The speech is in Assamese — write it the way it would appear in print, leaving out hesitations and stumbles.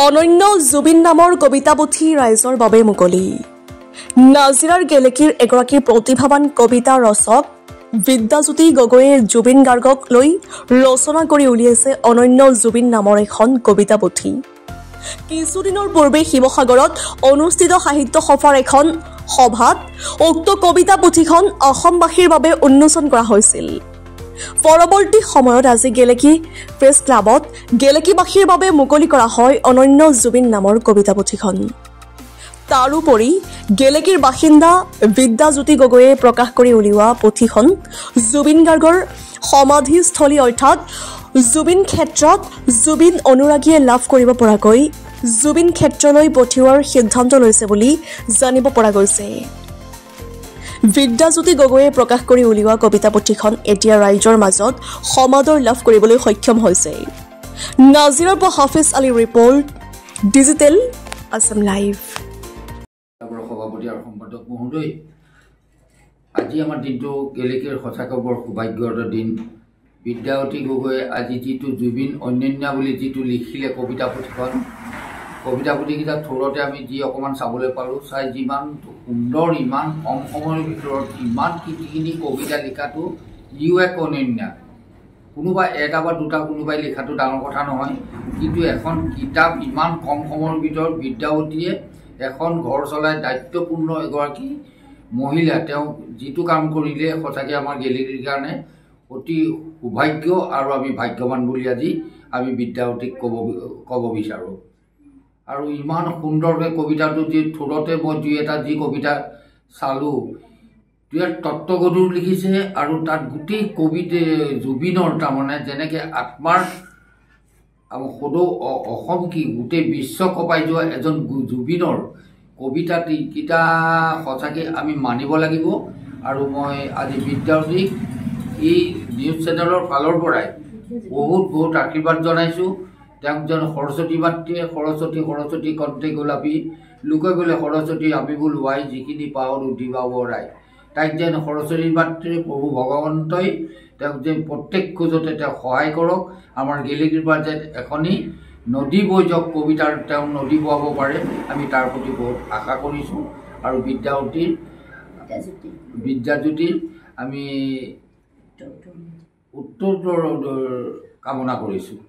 অনন্য জুবিন নামৰ কবিতা পুথি ৰাইজৰ বাবে মুকলি। নাজিৰাৰ গেলেকীৰ এগৰাকী প্ৰতিভাৱান কবিতা ৰচক বিদ্যাজ্যোতি গগৈয়ে জুবিন গাৰ্গক লৈ ৰচনা কৰি উলিয়াইছে অনন্য জুবিন নামৰ এখন কবিতা পুথি। কিছুদিনৰ পূৰ্বে শিৱসাগৰত অনুষ্ঠিত সাহিত্য সভাৰ এখন সভাত উক্ত কবিতা পুথিখন অসমবাসীৰ বাবে উন্মোচন কৰা হৈছিল। পৰৱৰ্তী সময়ত আজি গেলেকী প্ৰেছ ক্লাবত গেলেকীবাসীৰ বাবে মুকলি কৰা হয় অনন্য জুবিন নামৰ কবিতা পুথিখন। তাৰোপৰি গেলেকীৰ বাসিন্দা বিদ্যাজ্যোতি গগৈয়ে প্ৰকাশ কৰি উলিওৱা পুথিখন জুবিন গাৰ্গৰ সমাধিস্থলী অৰ্থাৎ জুবিন ক্ষেত্ৰত জুবিন অনুৰাগীয়ে লাভ কৰিব পৰাকৈ জুবিন ক্ষেত্ৰলৈ পঠিওৱাৰ সিদ্ধান্ত লৈছে বুলি জানিব পৰা গৈছে। বিদ্যাজ্যোতি গগৈয়ে প্ৰকাশ কৰি উলিওৱা কবিতা পুথিখন এতিয়া ৰাইজৰ মাজত সমাদৰ লাভ কৰিবলৈ সক্ষম হৈছে। নাজিৰৰ পৰা Hafiz Ali report, digital Assam live. সভাপতি আৰু সম্পাদক মহোদয়, আজি আমাৰ দিনটো গেলেকীৰ সঁচাকৈ বৰ সৌভাগ্যৰ দিন। বিদ্যাজ্যোতি গগৈয়ে আজি যিটো জুবিন অন্যান্য বুলি যিটো লিখিলে কবিতা পুথিকেইটা থোৰতে আমি যি অকণমান চাবলৈ পালোঁ, চাই যিমান সুন্দৰ, ইমান কম সময়ৰ ভিতৰত ইমান কৃতিখিনি কবিতা লিখাটো ইও এক অনন্য। কোনোবা এটা বা দুটা কোনোবাই লিখাটো ডাঙৰ কথা নহয়, কিন্তু এখন কিতাপ ইমান কম সময়ৰ ভিতৰত বিদ্যাজ্যোতিয়ে এখন ঘৰ চলাই দায়িত্বপূৰ্ণ এগৰাকী মহিলা, তেওঁ যিটো কাম কৰিলে সঁচাকৈ আমাৰ গেলেকীৰ কাৰণে অতি সৌভাগ্য আৰু আমি ভাগ্যৱান বুলি আজি আমি বিদ্যাজ্যোতিক ক'ব বিচাৰোঁ। আৰু ইমান সুন্দৰকৈ কবিতাটো যি থোৰতে মই দুই এটা যি কবিতা চালোঁ, ইয়াত তত্ত্বগধুৰ লিখিছে আৰু তাত গোটেই জুবিনৰ তাৰমানে যেনেকৈ আত্মাৰ সদৌ অসম কি গোটেই বিশ্ব কঁপাই যোৱা এজন জুবিনৰ কবিতাকেইটা সঁচাকৈ আমি মানিব লাগিব। আৰু মই আজি বিদ্যাজ্যোতিক এই নিউজ চেনেলৰ ফালৰ পৰাই বহুত আশীৰ্বাদ জনাইছোঁ। তেওঁক যেন সৰস্বতী মাতৃয়ে সৰস্বতী কণ্ঠে গোলাপী লোকে গ'লে সৰস্বতী আমি বোলোৱাই যিখিনি পাওঁ উঠিবা বৰাই, তাইক যেন সৰস্বতী মাতৃ প্ৰভু ভগৱন্তই তেওঁক যেন প্ৰত্যেক খোজতে তেওঁক সহায় কৰক। আমাৰ গেলেকীৰ পৰা যেন এখনি নদী বৈ যাওক, কবিতাৰ তেওঁ নদী বোৱাব পাৰে, আমি তাৰ প্ৰতি বহুত আশা কৰিছোঁ। আৰু বিদ্যাজ্যোতিৰ আমি উত্তৰ কামনা কৰিছোঁ।